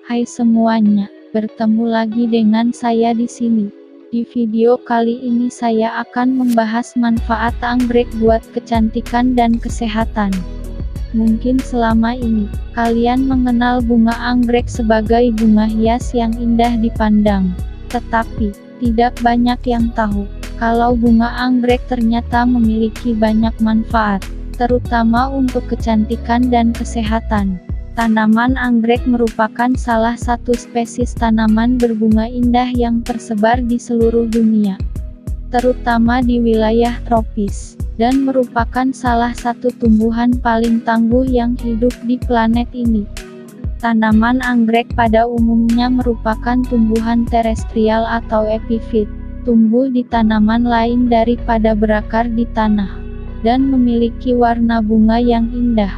Hai semuanya, bertemu lagi dengan saya di sini. Di video kali ini saya akan membahas manfaat anggrek buat kecantikan dan kesehatan. Mungkin selama ini, kalian mengenal bunga anggrek sebagai bunga hias yang indah dipandang. Tetapi, tidak banyak yang tahu, kalau bunga anggrek ternyata memiliki banyak manfaat, terutama untuk kecantikan dan kesehatan. Tanaman anggrek merupakan salah satu spesies tanaman berbunga indah yang tersebar di seluruh dunia, terutama di wilayah tropis, dan merupakan salah satu tumbuhan paling tangguh yang hidup di planet ini. Tanaman anggrek pada umumnya merupakan tumbuhan terestrial atau epifit, tumbuh di tanaman lain daripada berakar di tanah, dan memiliki warna bunga yang indah.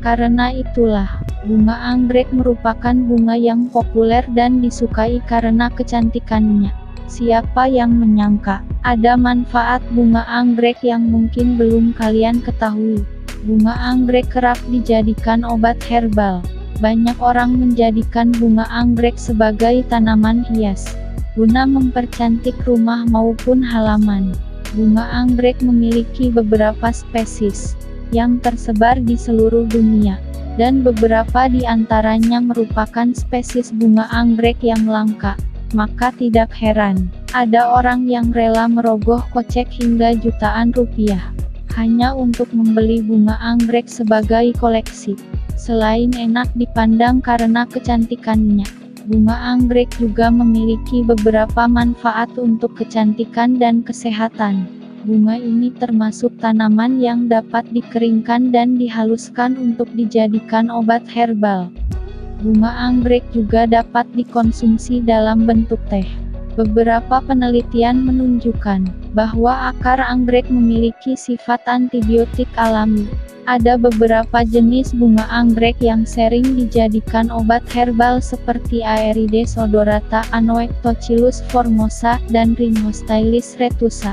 Karena itulah, bunga anggrek merupakan bunga yang populer dan disukai karena kecantikannya. Siapa yang menyangka, ada manfaat bunga anggrek yang mungkin belum kalian ketahui. Bunga anggrek kerap dijadikan obat herbal. Banyak orang menjadikan bunga anggrek sebagai tanaman hias, guna mempercantik rumah maupun halaman. Bunga anggrek memiliki beberapa spesies yang tersebar di seluruh dunia, dan beberapa di antaranya merupakan spesies bunga anggrek yang langka. Maka tidak heran, ada orang yang rela merogoh kocek hingga jutaan rupiah, hanya untuk membeli bunga anggrek sebagai koleksi. Selain enak dipandang karena kecantikannya, bunga anggrek juga memiliki beberapa manfaat untuk kecantikan dan kesehatan. Bunga ini termasuk tanaman yang dapat dikeringkan dan dihaluskan untuk dijadikan obat herbal. Bunga anggrek juga dapat dikonsumsi dalam bentuk teh. Beberapa penelitian menunjukkan bahwa akar anggrek memiliki sifat antibiotik alami. Ada beberapa jenis bunga anggrek yang sering dijadikan obat herbal seperti Aerides odorata, Anoectochilus formosa, dan Rhinostylus retusa.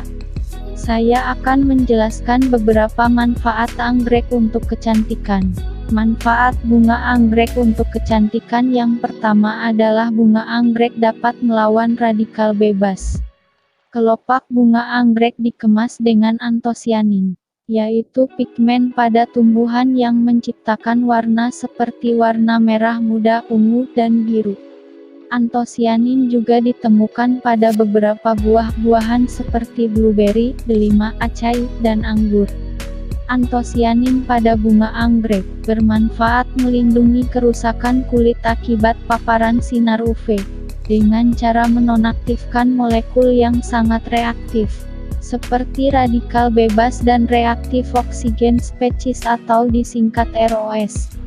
Saya akan menjelaskan beberapa manfaat anggrek untuk kecantikan. Manfaat bunga anggrek untuk kecantikan yang pertama adalah bunga anggrek dapat melawan radikal bebas. Kelopak bunga anggrek dikemas dengan antosianin, yaitu pigmen pada tumbuhan yang menciptakan warna seperti warna merah muda, ungu, dan biru. Antosianin juga ditemukan pada beberapa buah-buahan seperti blueberry, delima, acai, dan anggur. Antosianin pada bunga anggrek bermanfaat melindungi kerusakan kulit akibat paparan sinar UV, dengan cara menonaktifkan molekul yang sangat reaktif, seperti radikal bebas dan reaktif oksigen spesies atau disingkat ROS,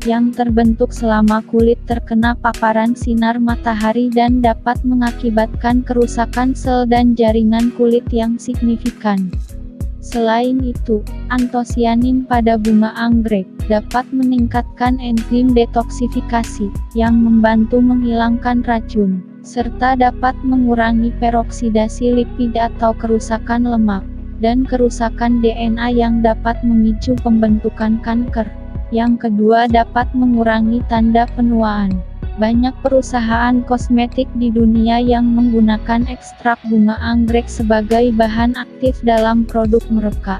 yang terbentuk selama kulit terkena paparan sinar matahari dan dapat mengakibatkan kerusakan sel dan jaringan kulit yang signifikan. Selain itu, antosianin pada bunga anggrek dapat meningkatkan enzim detoksifikasi, yang membantu menghilangkan racun, serta dapat mengurangi peroksidasi lipid atau kerusakan lemak, dan kerusakan DNA yang dapat memicu pembentukan kanker. Yang kedua, dapat mengurangi tanda penuaan. Banyak perusahaan kosmetik di dunia yang menggunakan ekstrak bunga anggrek sebagai bahan aktif dalam produk mereka.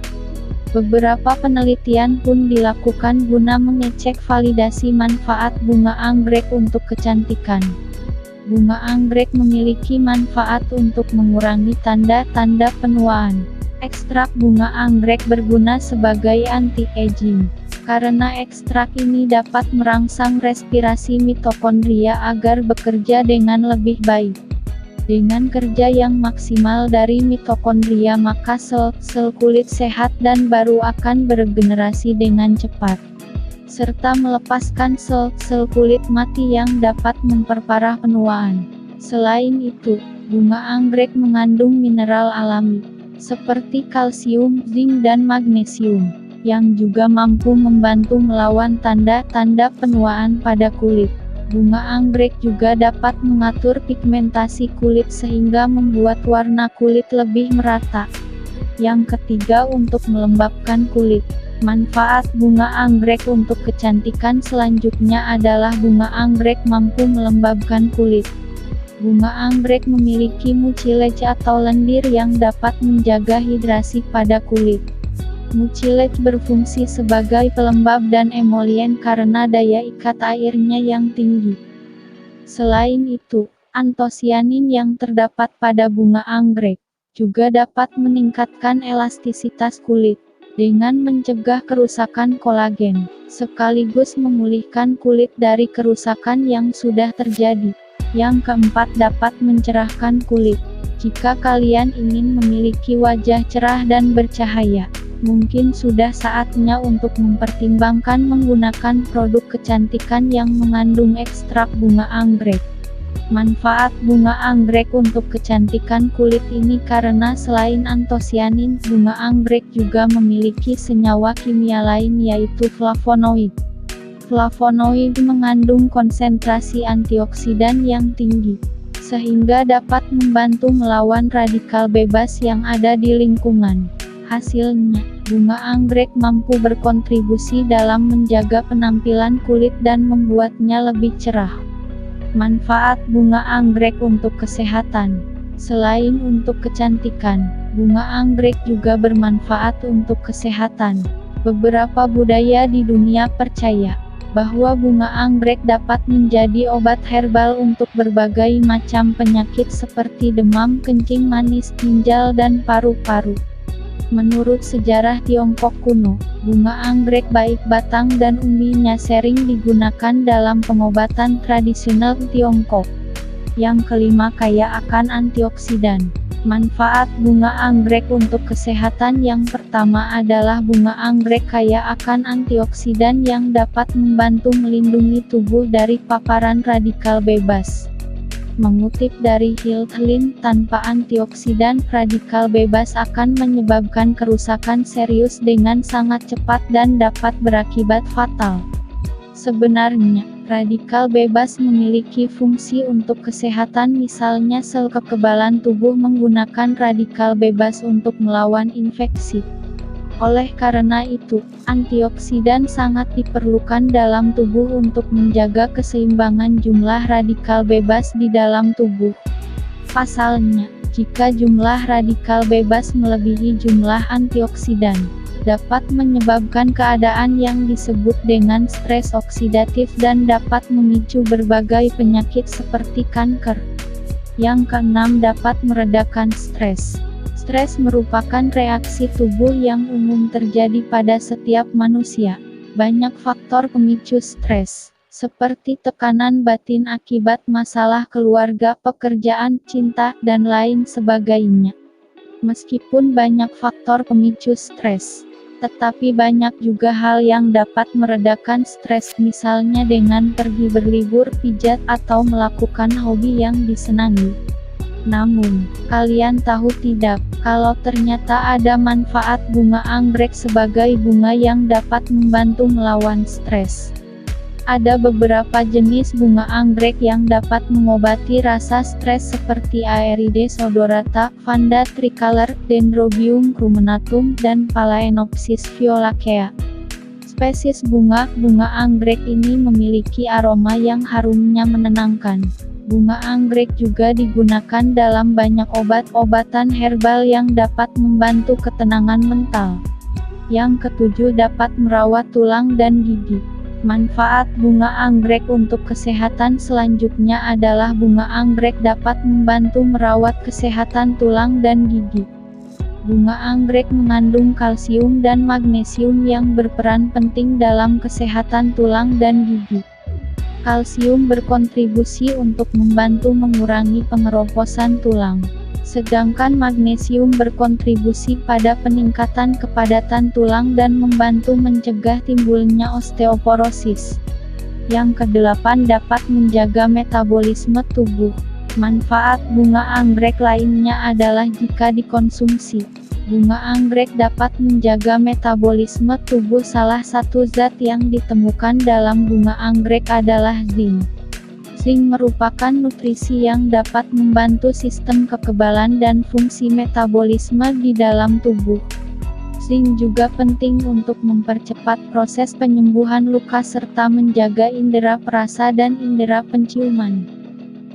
Beberapa penelitian pun dilakukan guna mengecek validasi manfaat bunga anggrek untuk kecantikan. Bunga anggrek memiliki manfaat untuk mengurangi tanda-tanda penuaan. Ekstrak bunga anggrek berguna sebagai anti-aging, karena ekstrak ini dapat merangsang respirasi mitokondria agar bekerja dengan lebih baik. Dengan kerja yang maksimal dari mitokondria, maka sel-sel kulit sehat dan baru akan beregenerasi dengan cepat, serta melepaskan sel-sel kulit mati yang dapat memperparah penuaan. Selain itu, bunga anggrek mengandung mineral alami, seperti kalsium, zinc, dan magnesium, yang juga mampu membantu melawan tanda-tanda penuaan pada kulit. Bunga anggrek juga dapat mengatur pigmentasi kulit sehingga membuat warna kulit lebih merata. Yang ketiga, untuk melembabkan kulit. Manfaat bunga anggrek untuk kecantikan selanjutnya adalah bunga anggrek mampu melembabkan kulit. Bunga anggrek memiliki mucilage atau lendir yang dapat menjaga hidrasi pada kulit. Mucilage berfungsi sebagai pelembab dan emolien karena daya ikat airnya yang tinggi. Selain itu, antosianin yang terdapat pada bunga anggrek juga dapat meningkatkan elastisitas kulit dengan mencegah kerusakan kolagen, sekaligus memulihkan kulit dari kerusakan yang sudah terjadi. Yang keempat, dapat mencerahkan kulit. Jika kalian ingin memiliki wajah cerah dan bercahaya, mungkin sudah saatnya untuk mempertimbangkan menggunakan produk kecantikan yang mengandung ekstrak bunga anggrek. Manfaat bunga anggrek untuk kecantikan kulit ini karena selain antosianin, bunga anggrek juga memiliki senyawa kimia lain yaitu flavonoid. Flavonoid mengandung konsentrasi antioksidan yang tinggi, sehingga dapat membantu melawan radikal bebas yang ada di lingkungan. Hasilnya, bunga anggrek mampu berkontribusi dalam menjaga penampilan kulit dan membuatnya lebih cerah. Manfaat bunga anggrek untuk kesehatan. Selain untuk kecantikan, bunga anggrek juga bermanfaat untuk kesehatan. Beberapa budaya di dunia percaya bahwa bunga anggrek dapat menjadi obat herbal untuk berbagai macam penyakit seperti demam, kencing manis, ginjal, dan paru-paru. Menurut sejarah Tiongkok kuno, bunga anggrek baik batang dan umbinya sering digunakan dalam pengobatan tradisional Tiongkok. Yang kelima, kaya akan antioksidan. Manfaat bunga anggrek untuk kesehatan yang pertama adalah bunga anggrek kaya akan antioksidan yang dapat membantu melindungi tubuh dari paparan radikal bebas. Mengutip dari Healthline, tanpa antioksidan, radikal bebas akan menyebabkan kerusakan serius dengan sangat cepat dan dapat berakibat fatal. Sebenarnya, radikal bebas memiliki fungsi untuk kesehatan, misalnya sel kekebalan tubuh menggunakan radikal bebas untuk melawan infeksi. Oleh karena itu, antioksidan sangat diperlukan dalam tubuh untuk menjaga keseimbangan jumlah radikal bebas di dalam tubuh. Pasalnya, jika jumlah radikal bebas melebihi jumlah antioksidan, dapat menyebabkan keadaan yang disebut dengan stres oksidatif dan dapat memicu berbagai penyakit seperti kanker. Yang keenam, dapat meredakan stres. Stres merupakan reaksi tubuh yang umum terjadi pada setiap manusia. Banyak faktor pemicu stres, seperti tekanan batin akibat masalah keluarga, pekerjaan, cinta, dan lain sebagainya. Meskipun banyak faktor pemicu stres, tetapi banyak juga hal yang dapat meredakan stres, misalnya dengan pergi berlibur, pijat, atau melakukan hobi yang disenangi. Namun, kalian tahu tidak, kalau ternyata ada manfaat bunga anggrek sebagai bunga yang dapat membantu melawan stres. Ada beberapa jenis bunga anggrek yang dapat mengobati rasa stres seperti Aerides odorata, Vanda tricolor, Dendrobium crumenatum, dan Phalaenopsis violacea. Spesies bunga anggrek ini memiliki aroma yang harumnya menenangkan. Bunga anggrek juga digunakan dalam banyak obat-obatan herbal yang dapat membantu ketenangan mental. Yang ketujuh, dapat merawat tulang dan gigi. Manfaat bunga anggrek untuk kesehatan selanjutnya adalah bunga anggrek dapat membantu merawat kesehatan tulang dan gigi. Bunga anggrek mengandung kalsium dan magnesium yang berperan penting dalam kesehatan tulang dan gigi. Kalsium berkontribusi untuk membantu mengurangi pengeroposan tulang, sedangkan magnesium berkontribusi pada peningkatan kepadatan tulang dan membantu mencegah timbulnya osteoporosis. Yang kedelapan, dapat menjaga metabolisme tubuh. Manfaat bunga anggrek lainnya adalah jika dikonsumsi, bunga anggrek dapat menjaga metabolisme tubuh. Salah satu zat yang ditemukan dalam bunga anggrek adalah zinc. Zinc merupakan nutrisi yang dapat membantu sistem kekebalan dan fungsi metabolisme di dalam tubuh. Zinc juga penting untuk mempercepat proses penyembuhan luka serta menjaga indera perasa dan indera penciuman.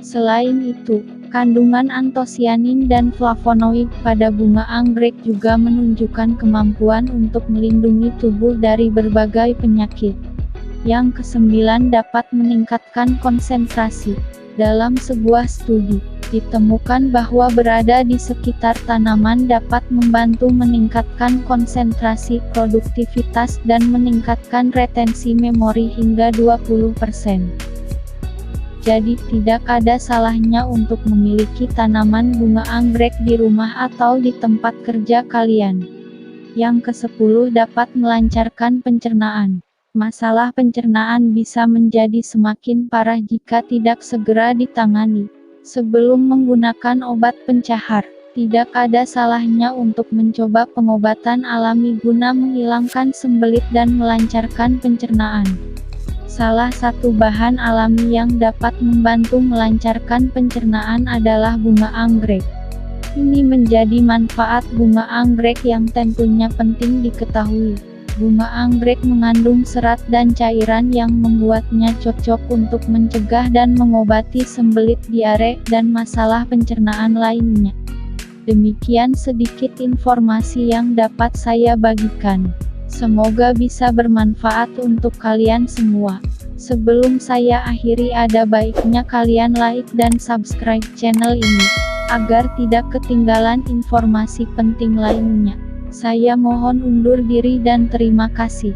Selain itu, kandungan antosianin dan flavonoid pada bunga anggrek juga menunjukkan kemampuan untuk melindungi tubuh dari berbagai penyakit. Yang kesembilan, dapat meningkatkan konsentrasi. Dalam sebuah studi, ditemukan bahwa berada di sekitar tanaman dapat membantu meningkatkan konsentrasi, produktivitas, dan meningkatkan retensi memori hingga 20%. Jadi tidak ada salahnya untuk memiliki tanaman bunga anggrek di rumah atau di tempat kerja kalian. Yang ke-10, dapat melancarkan pencernaan. Masalah pencernaan bisa menjadi semakin parah jika tidak segera ditangani. Sebelum menggunakan obat pencahar, tidak ada salahnya untuk mencoba pengobatan alami guna menghilangkan sembelit dan melancarkan pencernaan. Salah satu bahan alami yang dapat membantu melancarkan pencernaan adalah bunga anggrek. Ini menjadi manfaat bunga anggrek yang tentunya penting diketahui. Bunga anggrek mengandung serat dan cairan yang membuatnya cocok untuk mencegah dan mengobati sembelit, diare, dan masalah pencernaan lainnya. Demikian sedikit informasi yang dapat saya bagikan. Semoga bisa bermanfaat untuk kalian semua. Sebelum saya akhiri, ada baiknya kalian like dan subscribe channel ini, agar tidak ketinggalan informasi penting lainnya. Saya mohon undur diri dan terima kasih.